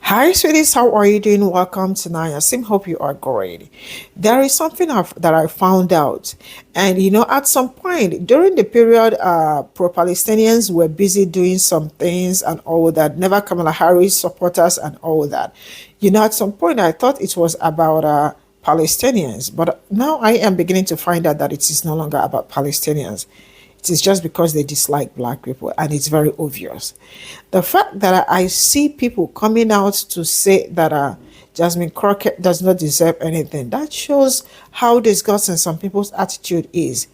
Hi, sweeties. How are you doing? Welcome to Naya Sim. Hope you are great. There is something that I found out, and at some point during the period, pro-Palestinians were busy doing some things and all that. Never Kamala Harris supporters and all that. At some point I thought it was about Palestinians, but now I am beginning to find out that it is no longer about Palestinians. It is just because they dislike black people, and it's very obvious. The fact that I see people coming out to say that Jasmine Crockett does not deserve anything, that shows how disgusting some people's attitude is.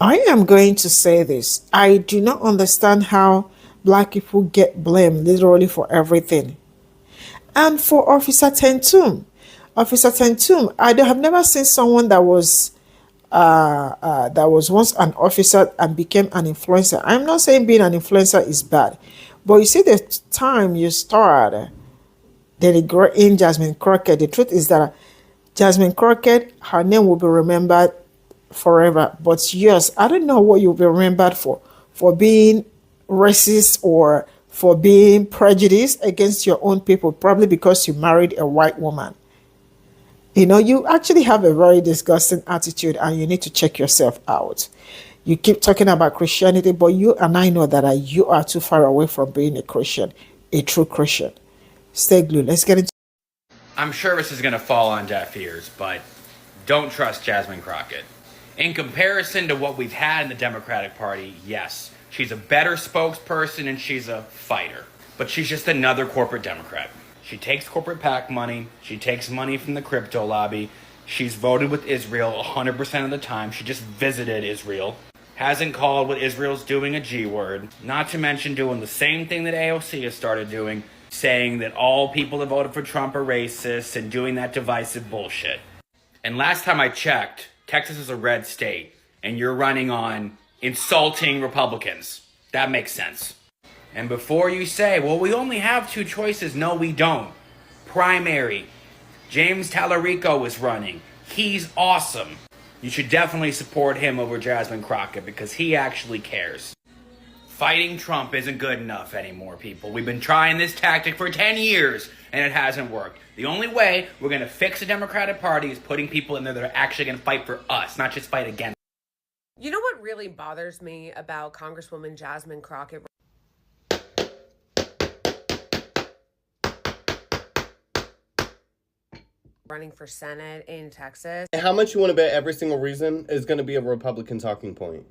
I am going to say this. I do not understand how black people get blamed literally for everything. And for Officer Tentum, have never seen someone that was once an officer and became an influencer. I'm not saying being an influencer is bad, but you see, the time you start denigrating Jasmine Crockett, the truth is that Jasmine Crockett, her name will be remembered forever. But yes, I don't know what you'll be remembered for being racist or for being prejudiced against your own people, probably because you married a white woman. You actually have a very disgusting attitude, and you need to check yourself out. You keep talking about Christianity, but you and I know that you are too far away from being a Christian, a true Christian. Stay glued. Let's get into. I'm sure this is going to fall on deaf ears, but don't trust Jasmine Crockett. In comparison to what we've had in the Democratic Party, yes, she's a better spokesperson and she's a fighter. But she's just another corporate Democrat. She takes corporate PAC money. She takes money from the crypto lobby. She's voted with Israel 100% of the time. She just visited Israel. Hasn't called what Israel's doing a G word. Not to mention doing the same thing that AOC has started doing, saying that all people that voted for Trump are racist and doing that divisive bullshit. And last time I checked, Texas is a red state, and you're running on insulting Republicans. That makes sense. And before you say, well, we only have two choices, no, we don't. Primary. James Tallarico is running. He's awesome. You should definitely support him over Jasmine Crockett because he actually cares. Fighting Trump isn't good enough anymore, people. We've been trying this tactic for 10 years, and it hasn't worked. The only way we're going to fix the Democratic Party is putting people in there that are actually going to fight for us, not just fight against. You know what really bothers me about Congresswoman Jasmine Crockett running for Senate in Texas? And how much you want to bet every single reason is going to be a Republican talking point?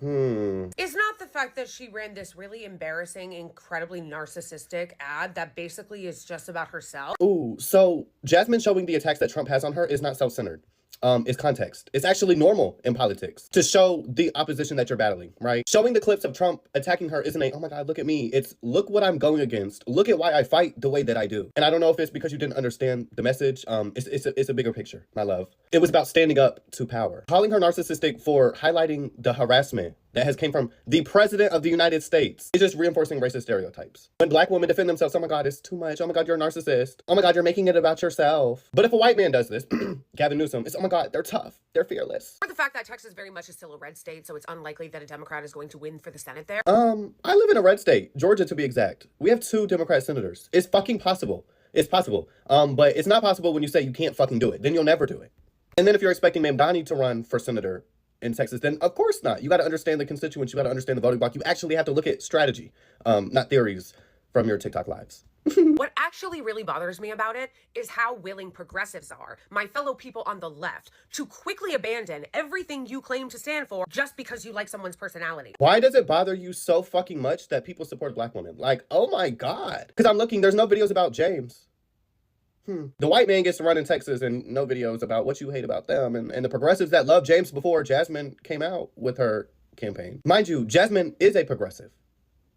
It's not the fact that she ran this really embarrassing, incredibly narcissistic ad that basically is just about herself. Ooh, so Jasmine showing the attacks that Trump has on her is not self-centered. It's context. It's actually normal in politics to show the opposition that you're battling, right? Showing the clips of Trump attacking her isn't a, oh my God, look at me. It's look what I'm going against. Look at why I fight the way that I do. And I don't know if it's because you didn't understand the message. It's a bigger picture, my love. It was about standing up to power. Calling her narcissistic for highlighting the harassment that has came from the president of the United States. It's just reinforcing racist stereotypes. When black women defend themselves, oh my God, it's too much. Oh my God, you're a narcissist. Oh my God, you're making it about yourself. But if a white man does this, Gavin Newsom, it's, oh my God, they're tough. They're fearless. Or the fact that Texas very much is still a red state, so it's unlikely that a Democrat is going to win for the Senate there. I live in a red state, Georgia to be exact. We have 2 Democrat senators. It's fucking possible. It's possible. But it's not possible when you say you can't fucking do it. Then you'll never do it. And then if you're expecting Ma'am Donnie to run for senator in Texas, then of course not. You got to understand the constituents. You got to understand the voting block. You actually have to look at strategy, not theories from your TikTok lives. What actually really bothers me about it is how willing progressives are, my fellow people on the left, to quickly abandon everything you claim to stand for just because you like someone's personality. Why does it bother you so fucking much that people support black women? Like, oh my God. Because I'm looking, there's no videos about James. The white man gets to run in Texas and no videos about what you hate about them. And the progressives that love James before Jasmine came out with her campaign. Mind you, Jasmine is a progressive.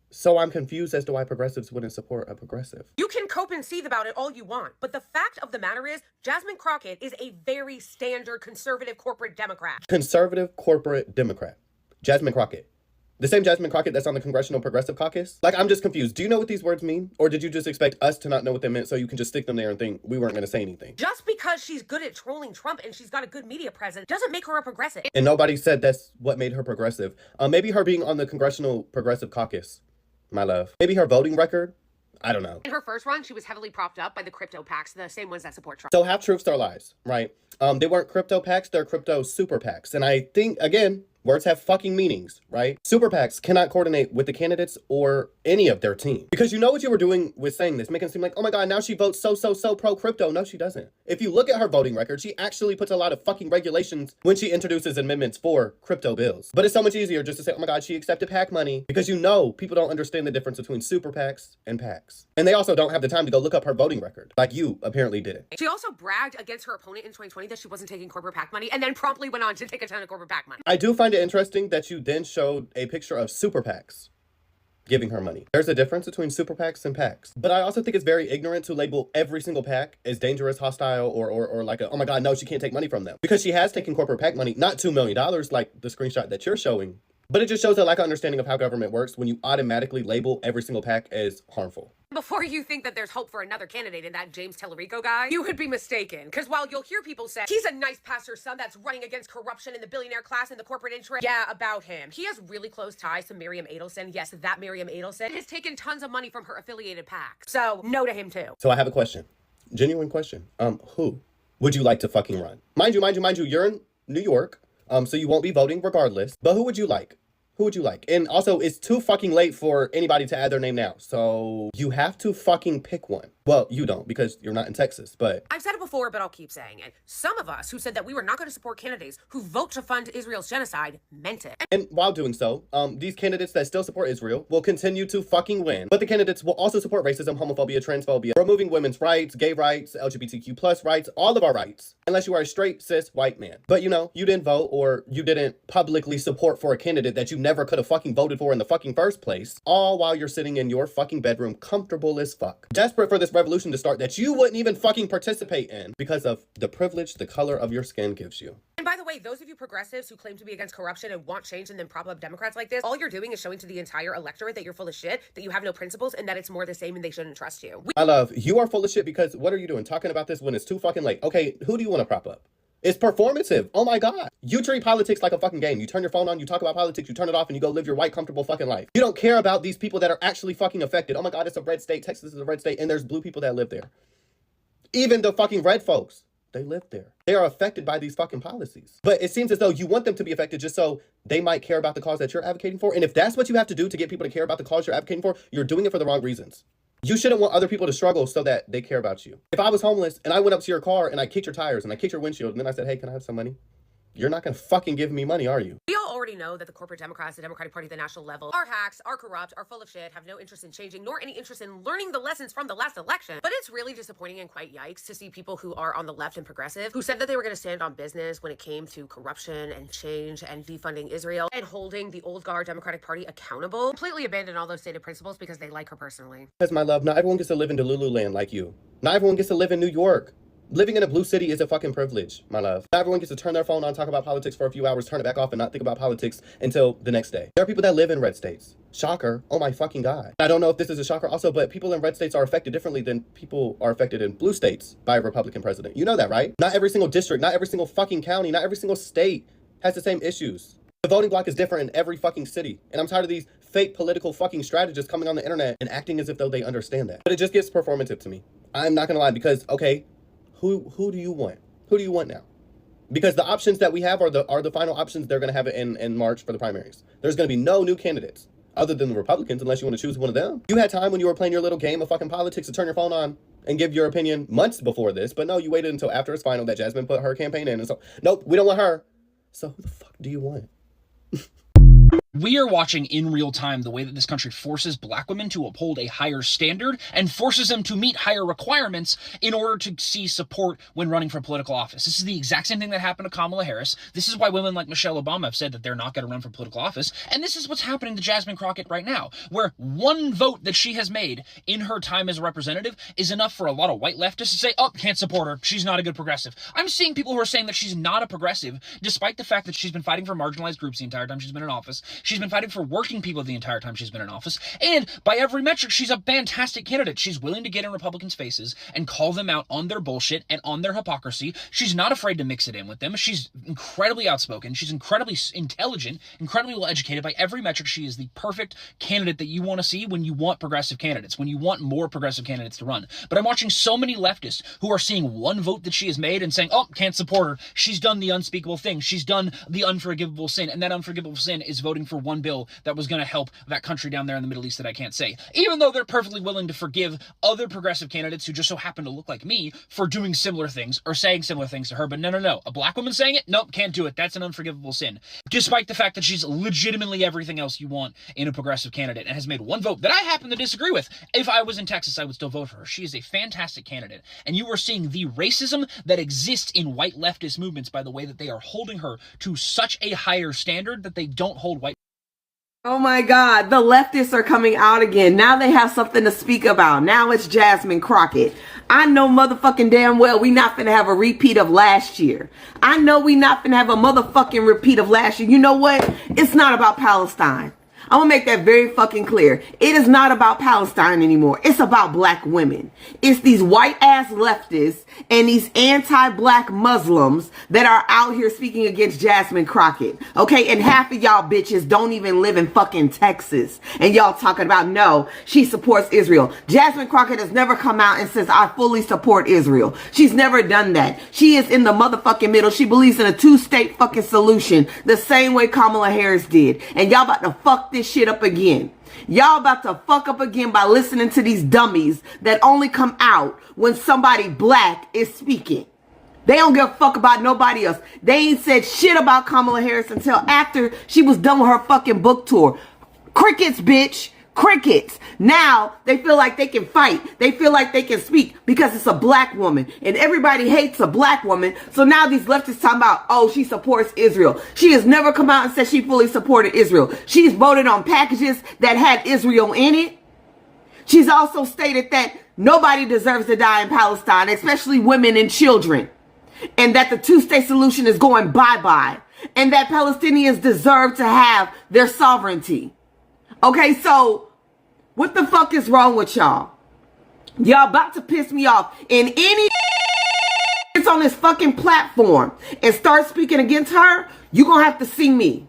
So I'm confused as to why progressives wouldn't support a progressive. You can cope and seethe about it all you want, but the fact of the matter is, Jasmine Crockett is a very standard conservative corporate Democrat. Conservative corporate Democrat. Jasmine Crockett. The same Jasmine Crockett that's on the Congressional Progressive Caucus? Like, I'm just confused. Do you know what these words mean? Or did you just expect us to not know what they meant so you can just stick them there and think we weren't going to say anything? Just because she's good at trolling Trump and she's got a good media presence doesn't make her a progressive. And nobody said that's what made her progressive. Maybe her being on the Congressional Progressive Caucus my love. Maybe her voting record? I don't know. In her first run, she was heavily propped up by the crypto PACs, the same ones that support Trump. So half truths are lies, right? They weren't crypto PACs, they're crypto super PACs. And I think, again, words have fucking meanings, right? Super PACs cannot coordinate with the candidates or any of their team. Because you know what you were doing with saying this, making it seem like, oh my God, now she votes so pro crypto. No, she doesn't. If you look at her voting record, she actually puts a lot of fucking regulations when she introduces amendments for crypto bills. But it's so much easier just to say, oh my God, she accepted PAC money, because you know people don't understand the difference between super PACs and PACs. And they also don't have the time to go look up her voting record, like you apparently did. She also bragged against her opponent in 2020 that she wasn't taking corporate PAC money, and then promptly went on to take a ton of corporate PAC money. I do find it interesting that you then showed a picture of super PACs giving her money. There's a difference between super PACs and PACs. But I also think it's very ignorant to label every single PAC as dangerous, hostile, or like a, oh my God, no, she can't take money from them. Because she has taken corporate PAC money, not $2 million like the screenshot that you're showing. But it just shows a lack of understanding of how government works when you automatically label every single PAC as harmful. Before you think that there's hope for another candidate in that James Tellerico guy, you would be mistaken. Because while you'll hear people say, he's a nice pastor's son that's running against corruption in the billionaire class and the corporate interest. Yeah, about him. He has really close ties to Miriam Adelson. Yes, that Miriam Adelson has taken tons of money from her affiliated PAC. So, no to him too. So I have a question. Genuine question. Who would you like to fucking run? Mind you, you're in New York, so you won't be voting regardless. But who would you like? Who would you like? And also, it's too fucking late for anybody to add their name now. So you have to fucking pick one. Well, you don't, because you're not in Texas, but... I've said it before, but I'll keep saying it. Some of us who said that we were not going to support candidates who vote to fund Israel's genocide meant it. And while doing so, these candidates that still support Israel will continue to fucking win. But the candidates will also support racism, homophobia, transphobia, removing women's rights, gay rights, LGBTQ plus rights, all of our rights. Unless you are a straight, cis, white man. But you know, you didn't vote, or you didn't publicly support for a candidate that you never could have fucking voted for in the fucking first place. All while you're sitting in your fucking bedroom, comfortable as fuck. Desperate for this revolution to start that you wouldn't even fucking participate in because of the privilege the color of your skin gives you. And by the way, those of you progressives who claim to be against corruption and want change and then prop up Democrats like this, all you're doing is showing to the entire electorate that you're full of shit, that you have no principles, and that it's more the same and they shouldn't trust you. I love, you are full of shit because what are you doing? Talking about this when it's too fucking late. Okay, who do you want to prop up? It's performative. Oh my God. You treat politics like a fucking game. You turn your phone on, you talk about politics, you turn it off, and you go live your white, comfortable fucking life. You don't care about these people that are actually fucking affected. Oh my God, it's a red state. Texas is a red state, and there's blue people that live there. Even the fucking red folks, they live there. They are affected by these fucking policies. But it seems as though you want them to be affected just so they might care about the cause that you're advocating for. And if that's what you have to do to get people to care about the cause you're advocating for, you're doing it for the wrong reasons. You shouldn't want other people to struggle so that they care about you. If I was homeless and I went up to your car and I kicked your tires and I kicked your windshield and then I said, hey, can I have some money? You're not going to fucking give me money, are you? We all already know that the corporate Democrats, the Democratic Party at the national level, are hacks, are corrupt, are full of shit, have no interest in changing, nor any interest in learning the lessons from the last election. But it's really disappointing and quite yikes to see people who are on the left and progressive, who said that they were going to stand on business when it came to corruption and change and defunding Israel and holding the old guard Democratic Party accountable, completely abandon all those stated principles because they like her personally. Because, my love, not everyone gets to live in Delulu land like you. Not everyone gets to live in New York. Living in a blue city is a fucking privilege, my love. Not everyone gets to turn their phone on, talk about politics for a few hours, turn it back off, and not think about politics until the next day. There are people that live in red states. Shocker. Oh my fucking God. I don't know if this is a shocker also, but people in red states are affected differently than people are affected in blue states by a Republican president. You know that, right? Not every single district, not every single fucking county, not every single state has the same issues. The voting block is different in every fucking city. And I'm tired of these fake political fucking strategists coming on the internet and acting as if though they understand that. But it just gets performative to me. I'm not gonna lie, because, okay, who do you want? Who do you want now? Because the options that we have are the final options they're going to have in March for the primaries. There's going to be no new candidates other than the Republicans unless you want to choose one of them. You had time when you were playing your little game of fucking politics to turn your phone on and give your opinion months before this. But no, you waited until after it's final that Jasmine put her campaign in. And so, nope, we don't want her. So who the fuck do you want? We are watching in real time the way that this country forces black women to uphold a higher standard and forces them to meet higher requirements in order to see support when running for political office. This is the exact same thing that happened to Kamala Harris. This is why women like Michelle Obama have said that they're not going to run for political office. And this is what's happening to Jasmine Crockett right now, where one vote that she has made in her time as a representative is enough for a lot of white leftists to say, oh, can't support her. She's not a good progressive. I'm seeing people who are saying that she's not a progressive, despite the fact that she's been fighting for marginalized groups the entire time she's been in office. She's been fighting for working people the entire time she's been in office. And by every metric, she's a fantastic candidate. She's willing to get in Republicans' faces and call them out on their bullshit and on their hypocrisy. She's not afraid to mix it in with them. She's incredibly outspoken. She's incredibly intelligent, incredibly well educated. By every metric, she is the perfect candidate that you want to see when you want progressive candidates, when you want more progressive candidates to run. But I'm watching so many leftists who are seeing one vote that she has made and saying, oh, can't support her. She's done the unspeakable thing. She's done the unforgivable sin. And that unforgivable sin is voting for one bill that was going to help that country down there in the Middle East that I can't say. Even though they're perfectly willing to forgive other progressive candidates who just so happen to look like me for doing similar things or saying similar things to her. But no. A black woman saying it? Nope, can't do it. That's an unforgivable sin. Despite the fact that she's legitimately everything else you want in a progressive candidate and has made one vote that I happen to disagree with. If I was in Texas, I would still vote for her. She is a fantastic candidate. And you are seeing the racism that exists in white leftist movements by the way that they are holding her to such a higher standard that they don't hold white. Oh my God, the leftists are coming out again. Now they have something to speak about. Now it's Jasmine Crockett. I know motherfucking damn well we not finna have a repeat of last year. I know we not finna have a motherfucking repeat of last year. You know what? It's not about Palestine. I'm gonna make that very fucking clear. It is not about Palestine anymore. It's about black women. It's these white ass leftists and these anti-black Muslims that are out here speaking against Jasmine Crockett. Okay, and half of y'all bitches don't even live in fucking Texas. And y'all talking about, no, she supports Israel. Jasmine Crockett has never come out and says, I fully support Israel. She's never done that. She is in the motherfucking middle. She believes in a two-state fucking solution the same way Kamala Harris did. And y'all about to fuck this shit up again. Y'all about to fuck up again by listening to these dummies that only come out when somebody black is speaking. They don't give a fuck about nobody else. They ain't said shit about Kamala Harris until after she was done with her fucking book tour. Crickets, bitch. Crickets. Now they feel like they can fight. They feel like they can speak because it's a black woman. And everybody hates a black woman. So now these leftists talking about, oh, she supports Israel. She has never come out and said she fully supported Israel. She's voted on packages that had Israel in it. She's also stated that nobody deserves to die in Palestine, especially women and children. And that the two-state solution is going bye-bye. And that Palestinians deserve to have their sovereignty. Okay, so what the fuck is wrong with y'all? Y'all about to piss me off. And any it's on this fucking platform and start speaking against her, you gonna have to see me.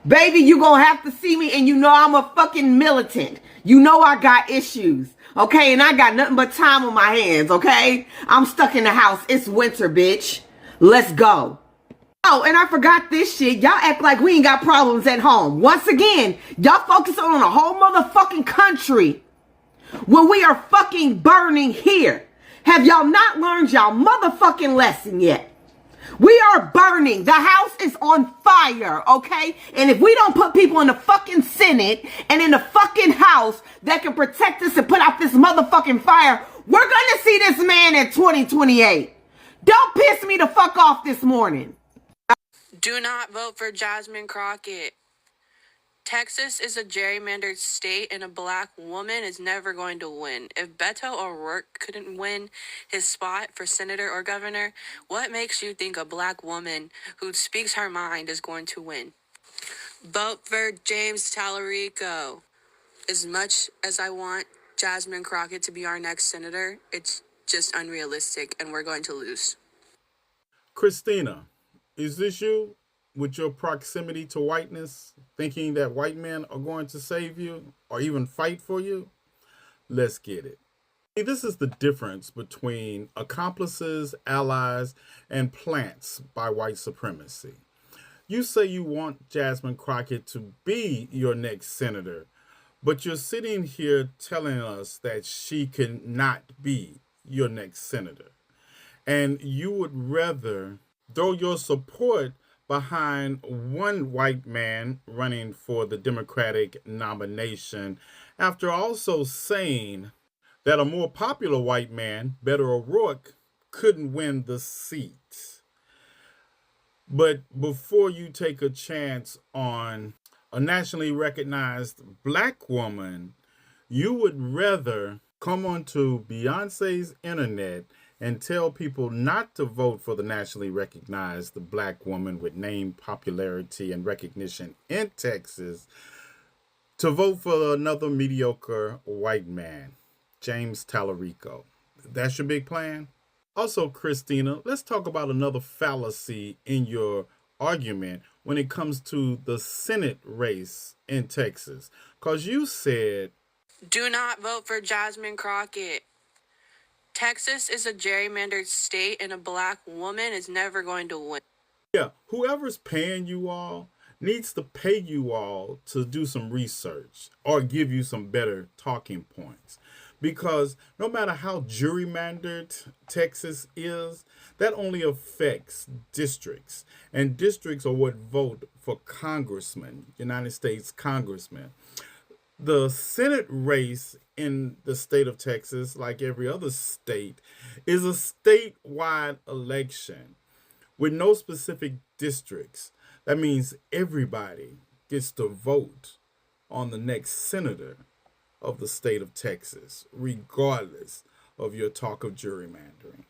Baby, you gonna have to see me, and you know I'm a fucking militant. You know I got issues, okay? And I got nothing but time on my hands, okay? I'm stuck in the house. It's winter, bitch. Let's go. Oh, and I forgot this shit. Y'all act like we ain't got problems at home. Once again, y'all focus on a whole motherfucking country when we are fucking burning here. Have y'all not learned y'all motherfucking lesson yet? We are burning. The house is on fire, okay? And if we don't put people in the fucking Senate and in the fucking House that can protect us and put out this motherfucking fire, we're gonna see this man in 2028. Don't piss me the fuck off this morning. Do not vote for Jasmine Crockett. Texas is a gerrymandered state, and a black woman is never going to win. If Beto O'Rourke couldn't win his spot for senator or governor, what makes you think a black woman who speaks her mind is going to win? Vote for James Tallarico. As much as I want Jasmine Crockett to be our next senator, it's just unrealistic, and we're going to lose. Christina, is this you with your proximity to whiteness, thinking that white men are going to save you or even fight for you? Let's get it. See, this is the difference between accomplices, allies, and plants by white supremacy. You say you want Jasmine Crockett to be your next senator, but you're sitting here telling us that she cannot be your next senator. And you would rather throw your support behind one white man running for the Democratic nomination after also saying that a more popular white man, Beto O'Rourke, couldn't win the seat. But before you take a chance on a nationally recognized black woman, you would rather come onto Beyonce's internet and tell people not to vote for the nationally recognized, the black woman with name, popularity, and recognition in Texas, to vote for another mediocre white man, James Tallarico. That's your big plan? Also, Christina, let's talk about another fallacy in your argument when it comes to the Senate race in Texas. Because you said, Do not vote for Jasmine Crockett. Texas is a gerrymandered state, and a black woman is never going to win. yeah, whoever's paying you all needs to pay you all to do some research or give you some better talking points. Because no matter how gerrymandered Texas is, that only affects districts. And districts are what vote for congressmen, United States congressmen. The Senate race in the state of Texas, like every other state, is a statewide election with no specific districts. That means everybody gets to vote on the next senator of the state of Texas, regardless of your talk of gerrymandering.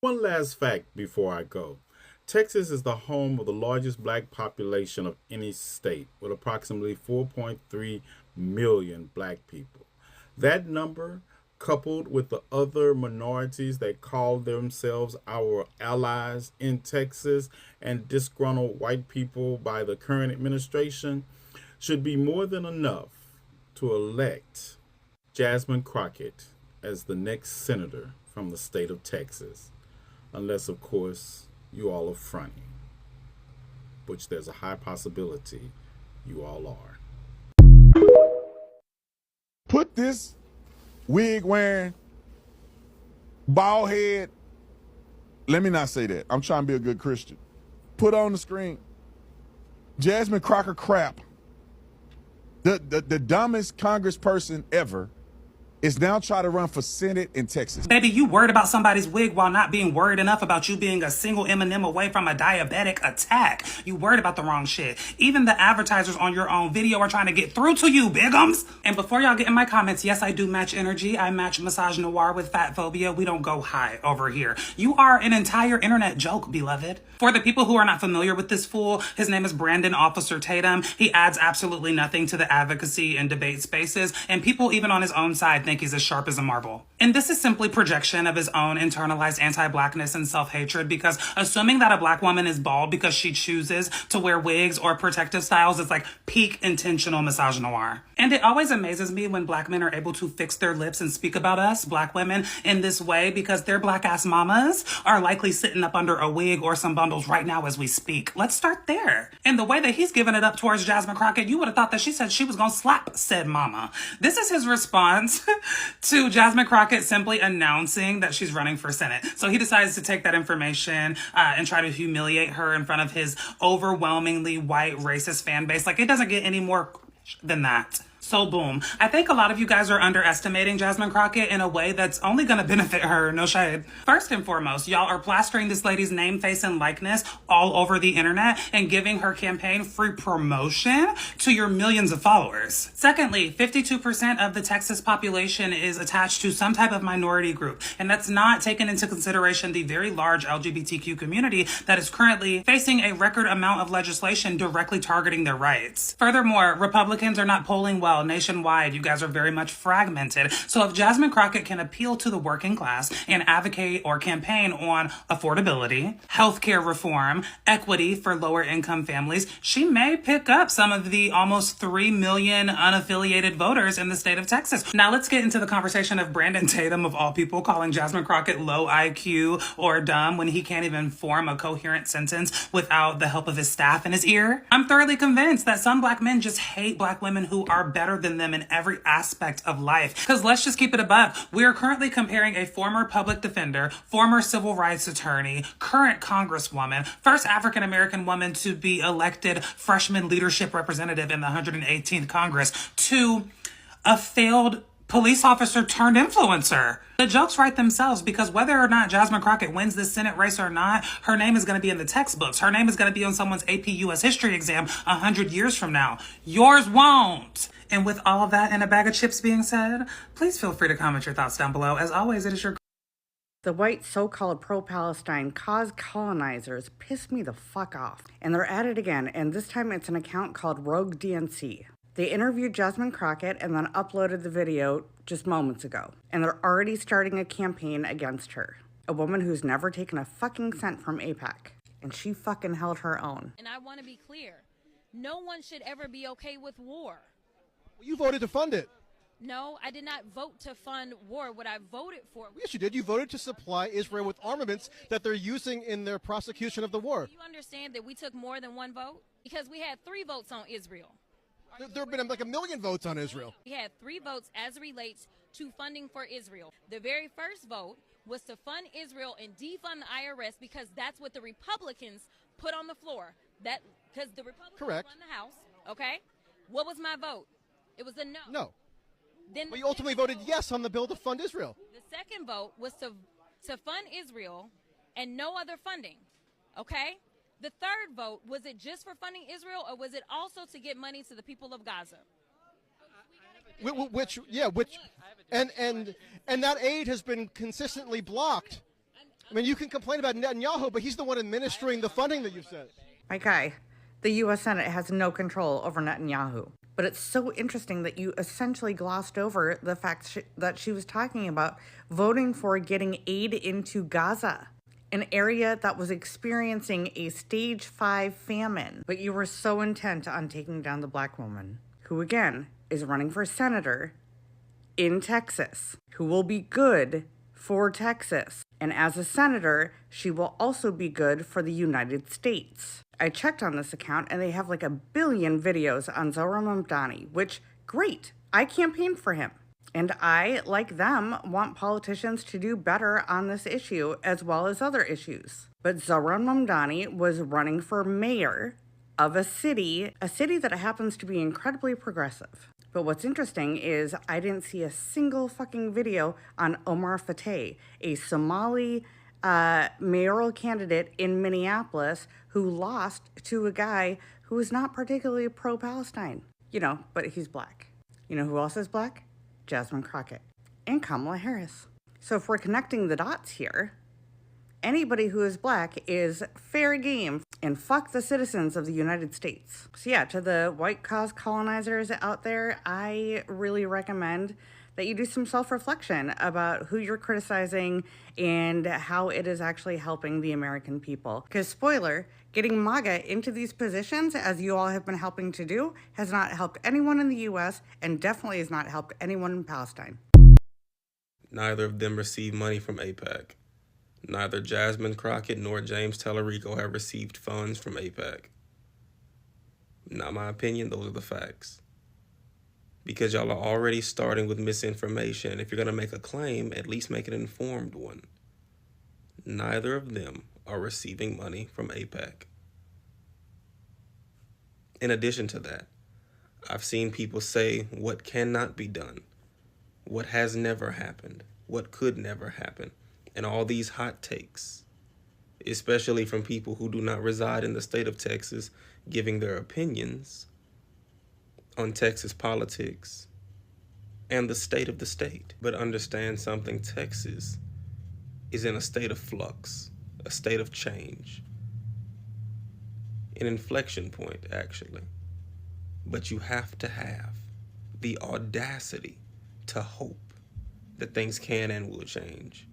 One last fact before I go. Texas is the home of the largest black population of any state, with approximately 4.3 million black people. That number, coupled with the other minorities that call themselves our allies in Texas and disgruntled white people by the current administration, should be more than enough to elect Jasmine Crockett as the next senator from the state of Texas. Unless, of course, you all are fronting, which there's a high possibility you all are. Put this wig wearing, bald head, let me not say that. I'm trying to be a good Christian. Put on the screen Jasmine Crockett crap. The dumbest congressperson ever is now trying to run for Senate in Texas. Baby, you worried about somebody's wig while not being worried enough about you being a single M&M away from a diabetic attack. You worried about the wrong shit. Even the advertisers on your own video are trying to get through to you, bigums. And before y'all get in my comments, yes, I do match energy. I match massage noir with fat phobia. We don't go high over here. You are an entire internet joke, beloved. For the people who are not familiar with this fool, his name is Brandon Officer Tatum. He adds absolutely nothing to the advocacy and debate spaces, and people even on his own side think he's as sharp as a marble. And this is simply projection of his own internalized anti-blackness and self-hatred, because assuming that a black woman is bald because she chooses to wear wigs or protective styles is like peak intentional misogynoir. And it always amazes me when black men are able to fix their lips and speak about us, black women, in this way, because their black ass mamas are likely sitting up under a wig or some bundles right now as we speak. Let's start there. And the way that he's giving it up towards Jasmine Crockett, you would have thought that she said she was gonna slap said mama. This is his response to Jasmine Crockett simply announcing that she's running for Senate. So he decides to take that information and try to humiliate her in front of his overwhelmingly white racist fan base. Like, it doesn't get any more than that. So boom. I think a lot of you guys are underestimating Jasmine Crockett in a way that's only going to benefit her. No shade. First and foremost, y'all are plastering this lady's name, face, and likeness all over the internet and giving her campaign free promotion to your millions of followers. Secondly, 52% of the Texas population is attached to some type of minority group, and that's not taken into consideration the very large LGBTQ community that is currently facing a record amount of legislation directly targeting their rights. Furthermore, Republicans are not polling well nationwide. You guys are very much fragmented. So if Jasmine Crockett can appeal to the working class and advocate or campaign on affordability, healthcare reform, equity for lower income families, she may pick up some of the almost 3 million unaffiliated voters in the state of Texas. Now let's get into the conversation of Brandon Tatum, of all people, calling Jasmine Crockett low IQ or dumb when he can't even form a coherent sentence without the help of his staff in his ear. I'm thoroughly convinced that some black men just hate black women who are better than them in every aspect of life. Because let's just keep it above. We are currently comparing a former public defender, former civil rights attorney, current congresswoman, first African-American woman to be elected freshman leadership representative in the 118th Congress, to a failed police officer turned influencer. The jokes write themselves, because whether or not Jasmine Crockett wins this Senate race or not, her name is going to be in the textbooks. Her name is going to be on someone's AP US history exam 100 years from now. Yours won't. And with all of that and a bag of chips being said, please feel free to comment your thoughts down below. As always, it is your The white so-called pro-Palestine cause colonizers piss me the fuck off. And they're at it again, and this time it's an account called Rogue DNC. They interviewed Jasmine Crockett and then uploaded the video just moments ago. And they're already starting a campaign against her. A woman who's never taken a fucking cent from AIPAC. And she fucking held her own. And I want to be clear. No one should ever be okay with war. Well, you voted to fund it. No, I did not vote to fund war. What I voted for... Yes, you did. You voted to supply Israel with armaments that they're using in their prosecution of the war. Do you understand that we took more than one vote? Because we had 3 votes on Israel. There have been like 1 million votes on Israel. We had 3 votes as relates to funding for Israel. The very first vote was to fund Israel and defund the IRS because that's what the Republicans put on the floor. That because the Republicans won the House. Okay, what was my vote? It was a no. No. Then but you ultimately voted yes on the bill to fund Israel. The second vote was to fund Israel and no other funding. Okay. The third vote, was it just for funding Israel, or was it also to get money to the people of Gaza? And that aid has been consistently blocked. I mean, you can complain about Netanyahu, but he's the one administering the funding that you've said. My guy, the U.S. Senate has no control over Netanyahu. But it's so interesting that you essentially glossed over the fact that she was talking about voting for getting aid into Gaza, an area that was experiencing a stage 5 famine. But you were so intent on taking down the black woman, who again is running for senator in Texas, who will be good for Texas. And as a senator, she will also be good for the United States. I checked on this account and they have like 1 billion videos on Zohran Mamdani, which, great, I campaigned for him. And I, like them, want politicians to do better on this issue as well as other issues. But Zohran Mamdani was running for mayor of a city that happens to be incredibly progressive. But what's interesting is I didn't see a single fucking video on Omar Fateh, a Somali mayoral candidate in Minneapolis who lost to a guy who is not particularly pro-Palestine. You know, but he's black. You know who else is black? Jasmine Crockett and Kamala Harris. So if we're connecting the dots here, anybody who is black is fair game, and fuck the citizens of the United States. So yeah, to the white cause colonizers out there, I really recommend that you do some self-reflection about who you're criticizing and how it is actually helping the American people. Because spoiler, getting MAGA into these positions, as you all have been helping to do, has not helped anyone in the US and definitely has not helped anyone in Palestine. Neither of them receive money from AIPAC. Neither Jasmine Crockett nor James Tellerico have received funds from AIPAC. Not my opinion, those are the facts. Because y'all are already starting with misinformation. If you're going to make a claim, at least make an informed one. Neither of them are receiving money from AIPAC. In addition to that, I've seen people say what cannot be done, what has never happened, what could never happen, and all these hot takes, especially from people who do not reside in the state of Texas, giving their opinions on Texas politics and the state of the state. But understand something, Texas is in a state of flux, a state of change, an inflection point, actually. But you have to have the audacity to hope that things can and will change,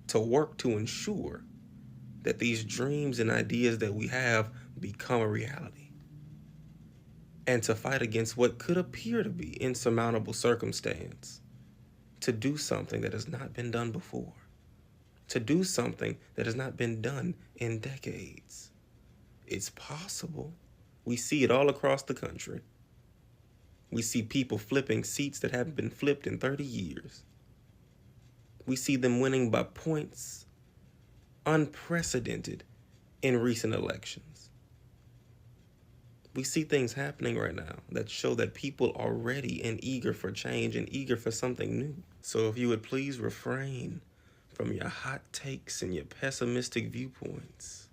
to work to ensure that these dreams and ideas that we have become a reality, and to fight against what could appear to be insurmountable circumstance, to do something that has not been done before, to do something that has not been done in decades. It's possible. We see it all across the country. We see people flipping seats that haven't been flipped in 30 years. We see them winning by points unprecedented in recent elections. We see things happening right now that show that people are ready and eager for change and eager for something new. So if you would please refrain from your hot takes and your pessimistic viewpoints,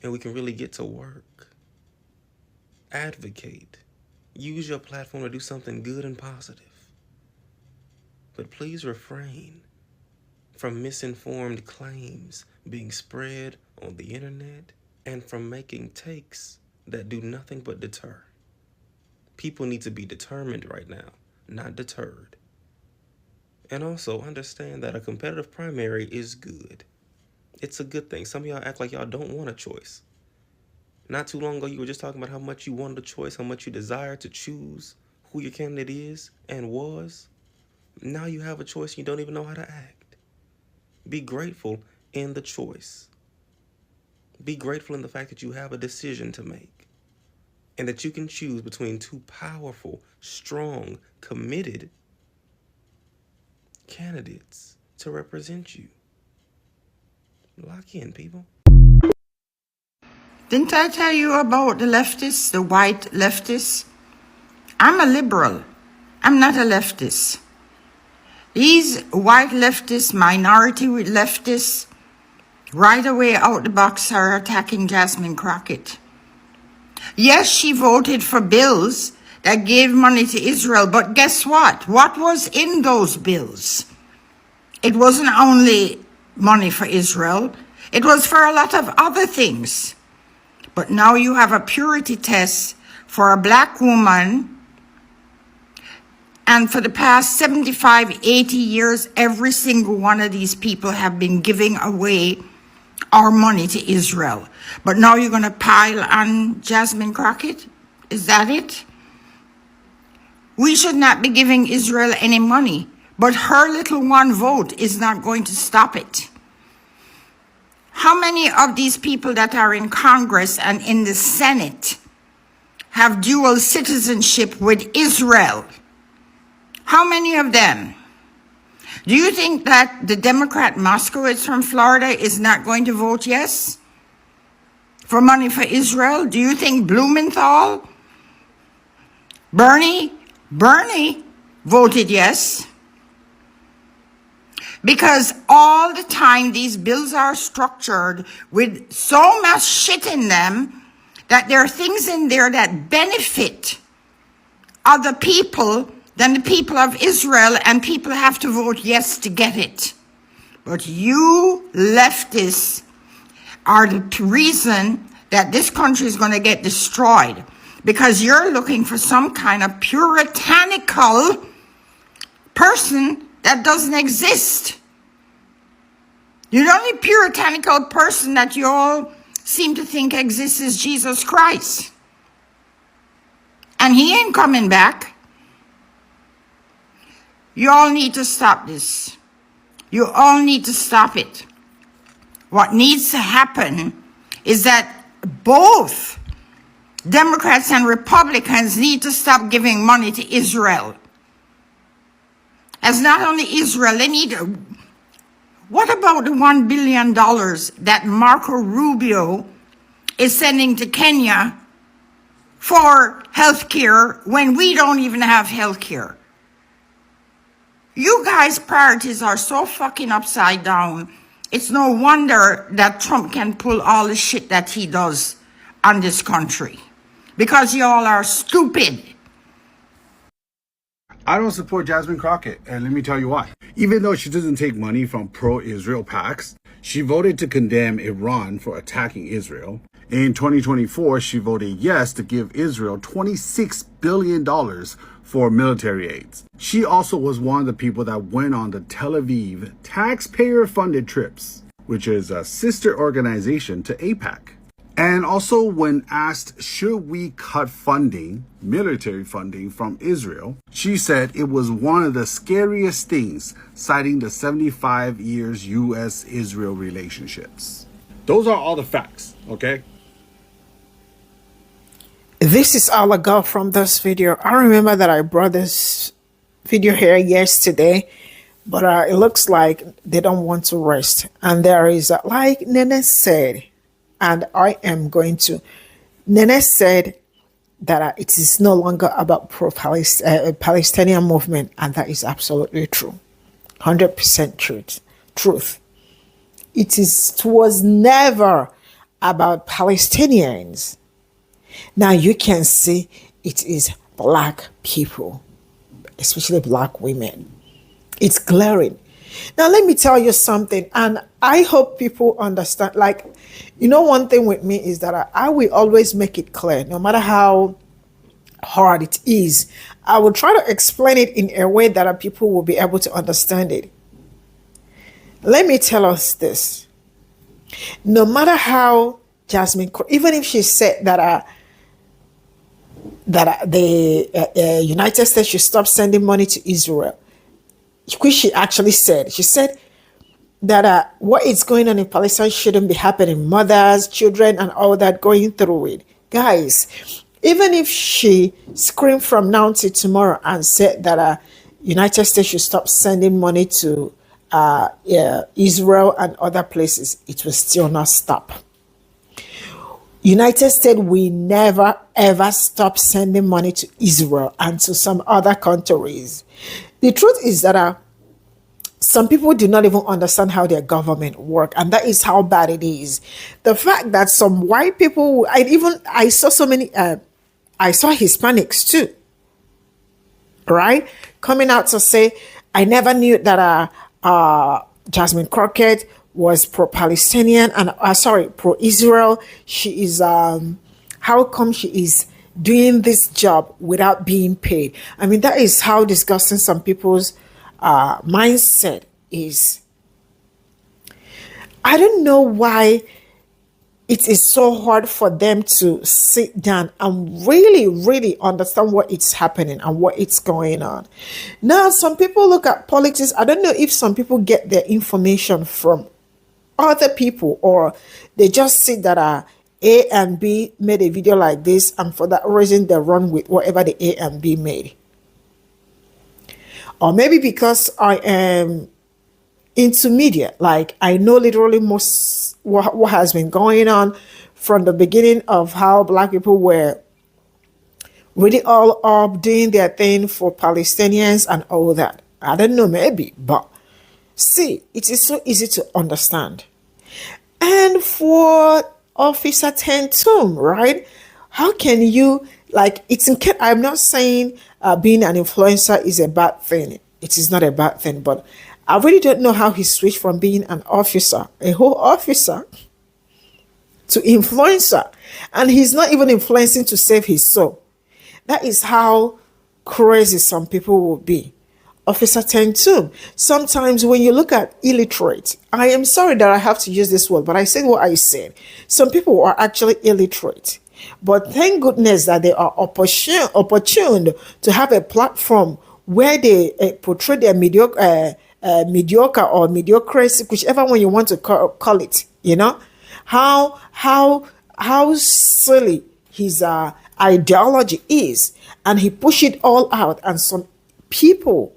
and we can really get to work. Advocate. Use your platform to do something good and positive. But please refrain from misinformed claims being spread on the internet, and from making takes that do nothing but deter. People need to be determined right now, not deterred. And also understand that a competitive primary is good. It's a good thing. Some of y'all act like y'all don't want a choice. Not too long ago, you were just talking about how much you wanted a choice, how much you desire to choose who your candidate is and was. Now you have a choice and you don't even know how to act. Be grateful in the choice. Be grateful in the fact that you have a decision to make and that you can choose between two powerful, strong, committed candidates to represent you. Lock in, people. Didn't I tell you about the leftists, the white leftists? I'm a liberal. I'm not a leftist. These white leftists, minority leftists, right away out the box are attacking Jasmine Crockett. Yes, she voted for bills that gave money to Israel, but guess what? What was in those bills? It wasn't only money for Israel, it was for a lot of other things. But now you have a purity test for a black woman, and for the past 75, 80 years, every single one of these people have been giving away our money to Israel. But now you're going to pile on Jasmine Crockett? Is that it? We should not be giving Israel any money, but her little one vote is not going to stop it. How many of these people that are in Congress and in the Senate have dual citizenship with Israel? How many of them? Do you think that the Democrat Moskowitz from Florida is not going to vote yes for money for Israel? Do you think Blumenthal, Bernie voted yes? Because all the time these bills are structured with so much shit in them that there are things in there that benefit other people than the people of Israel, and people have to vote yes to get it. But you leftists are the reason that this country is going to get destroyed, because you're looking for some kind of puritanical person that doesn't exist. The only puritanical person that you all seem to think exists is Jesus Christ. And he ain't coming back. You all need to stop this. You all need to stop it. What needs to happen is that both Democrats and Republicans need to stop giving money to Israel. As not only Israel, they need... What about the $1 billion that Marco Rubio is sending to Kenya for health care when we don't even have health care? You guys' priorities are so fucking upside down. It's no wonder that Trump can pull all the shit that he does on this country. Because y'all are stupid. I don't support Jasmine Crockett, and let me tell you why. Even though she doesn't take money from pro-Israel PACs, she voted to condemn Iran for attacking Israel. In 2024, she voted yes to give Israel $26 billion for military aids. She also was one of the people that went on the Tel Aviv taxpayer-funded trips, which is a sister organization to AIPAC. And also when asked, should we cut funding, military funding from Israel, she said it was one of the scariest things, citing the 75 years U.S.-Israel relationships. Those are all the facts, okay? This is all I got from this video. I remember that I brought this video here yesterday, but it looks like they don't want to rest. And there is, like Nene said, and I am going to. Nene said that it is no longer about Palestinian movement, and that is absolutely true. 100% truth. It was never about Palestinians. Now you can see it is black people, especially black women. It's glaring. Now, let me tell you something, and I hope people understand. Like, one thing with me is that I will always make it clear, no matter how hard it is. I will try to explain it in a way that people will be able to understand it. Let me tell us this. No matter how Jasmine, even if she said that the United States should stop sending money to Israel, which she actually said. She said that what is going on in Palestine shouldn't be happening. Mothers, children, and all that going through it. Guys, even if she screamed from now till tomorrow and said that United States should stop sending money to Israel and other places, it will still not stop. United States will never ever stop sending money to Israel and to some other countries. The truth is that some people do not even understand how their government work, and that is how bad it is. The fact that some white people, I saw so many, I saw Hispanics too, right, coming out to say, I never knew that Jasmine Crockett was pro-Palestinian and pro-Israel. She is how come she is doing this job without being paid? I mean, that is how disgusting some people's mindset is. I don't know why it is so hard for them to sit down and really, really understand what is happening and what is going on. Now, some people look at politics. I don't know if some people get their information from other people, or they just see that A and B made a video like this, and for that reason they run with whatever the A and B made. Or maybe because I am into media, like I know literally most what has been going on from the beginning of how Black people were really all up doing their thing for Palestinians and all that. I don't know, maybe, but see, it is so easy to understand. And for Officer Tentum, right? How can you, I'm not saying being an influencer is a bad thing. It is not a bad thing, but I really don't know how he switched from being an officer, a whole officer, to influencer. And he's not even influencing to save his soul. That is how crazy some people will be. Officer Tentum. Sometimes when you look at illiterate, I am sorry that I have to use this word, but I said what I said. Some people are actually illiterate. But thank goodness that they are opportuned to have a platform where they portray their mediocre or mediocrity, whichever one you want to call it. You know how silly his ideology is, and he push it all out, and some people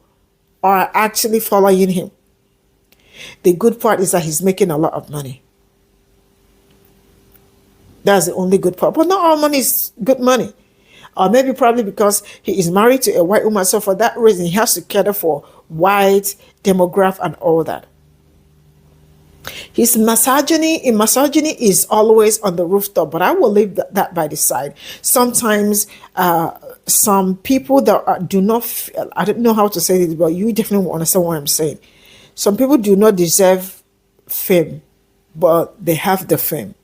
are actually following him. The good part is that he's making a lot of money. That's the only good part. But not all money is good money. Or maybe probably because he is married to a white woman. So for that reason, he has to cater for white demographic and all that. His misogyny is always on the rooftop, but I will leave that by the side. Sometimes some people that do not, I don't know how to say this, but you definitely will understand what I'm saying. Some people do not deserve fame, but they have the fame.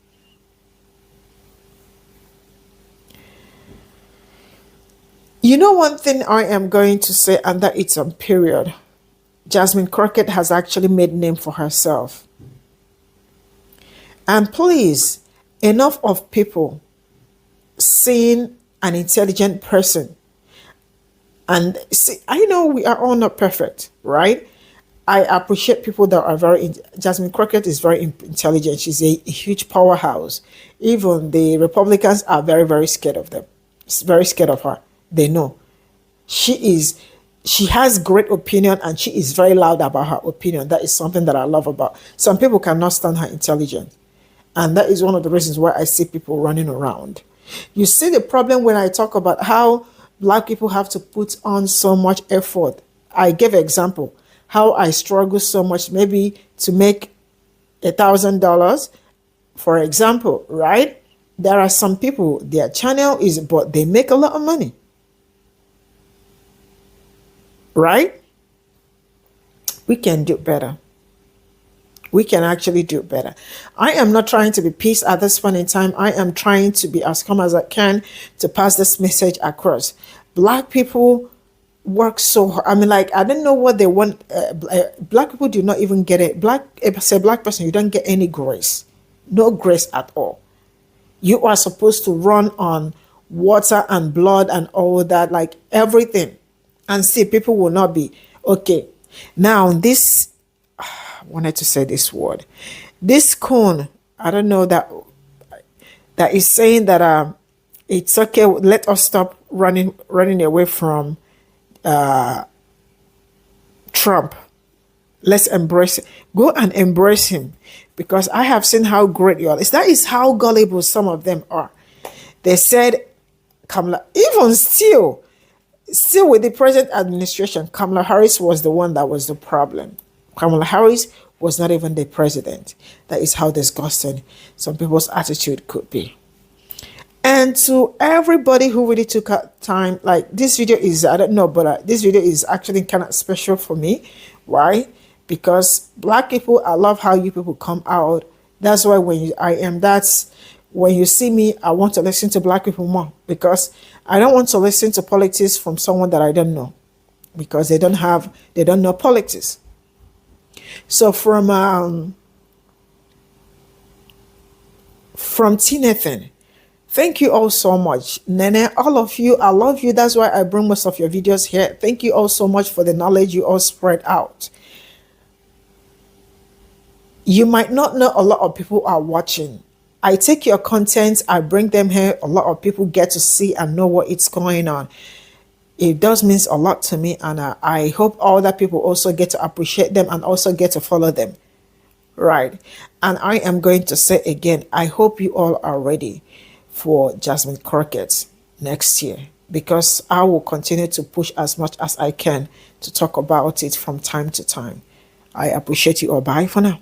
You know one thing I am going to say, and that it's on period. Jasmine Crockett has actually made a name for herself. And please, enough of people seeing an intelligent person. And see, I know we are all not perfect, right? I appreciate people that are Jasmine Crockett is very intelligent. She's a huge powerhouse. Even the Republicans are very, very scared of them. Very scared of her. They know. She has great opinion, and she is very loud about her opinion. That is something that I love about. Some people cannot stand her intelligence. And that is one of the reasons why I see people running around. You see the problem when I talk about how Black people have to put on so much effort. I gave an example, how I struggle so much maybe to make $1,000, for example, right? There are some people, their channel is, but they make a lot of money. Right? We can do better. We can actually do better. I am not trying to be peace at this point in time. I am trying to be as calm as I can to pass this message across. Black people work so hard. I mean, like, I don't know what they want. Black people do not even get it. If I say black person, you don't get any grace. No grace at all. You are supposed to run on water and blood and all that, like everything. And see, people will not be okay. Now, this, I wanted to say this word. This cone, I don't know, that is saying that it's okay, let us stop running away from Trump. Let's embrace it. Go and embrace him, because I have seen how great you are. That is how gullible some of them are. They said, Kamala, even still with the present administration, Kamala Harris was the one that was the problem. Kamala Harris was not even the president. That is how disgusting some people's attitude could be. And to everybody who really took time, like, this video is, I don't know, but this video is actually kind of special for me. Why? Because black people, I love how you people come out. That's why when you see me, I want to listen to black people more, because I don't want to listen to politics from someone that I don't know, because they don't know politics. So from T. Nathan, thank you all so much. Nene, all of you, I love you. That's why I bring most of your videos here. Thank you all so much for the knowledge you all spread out. You might not know a lot of people are watching. I take your content, I bring them here. A lot of people get to see and know what is going on. It does mean a lot to me, and I hope all that people also get to appreciate them and also get to follow them. Right. And I am going to say again, I hope you all are ready for Jasmine Crockett next year, because I will continue to push as much as I can to talk about it from time to time. I appreciate you all. Bye for now.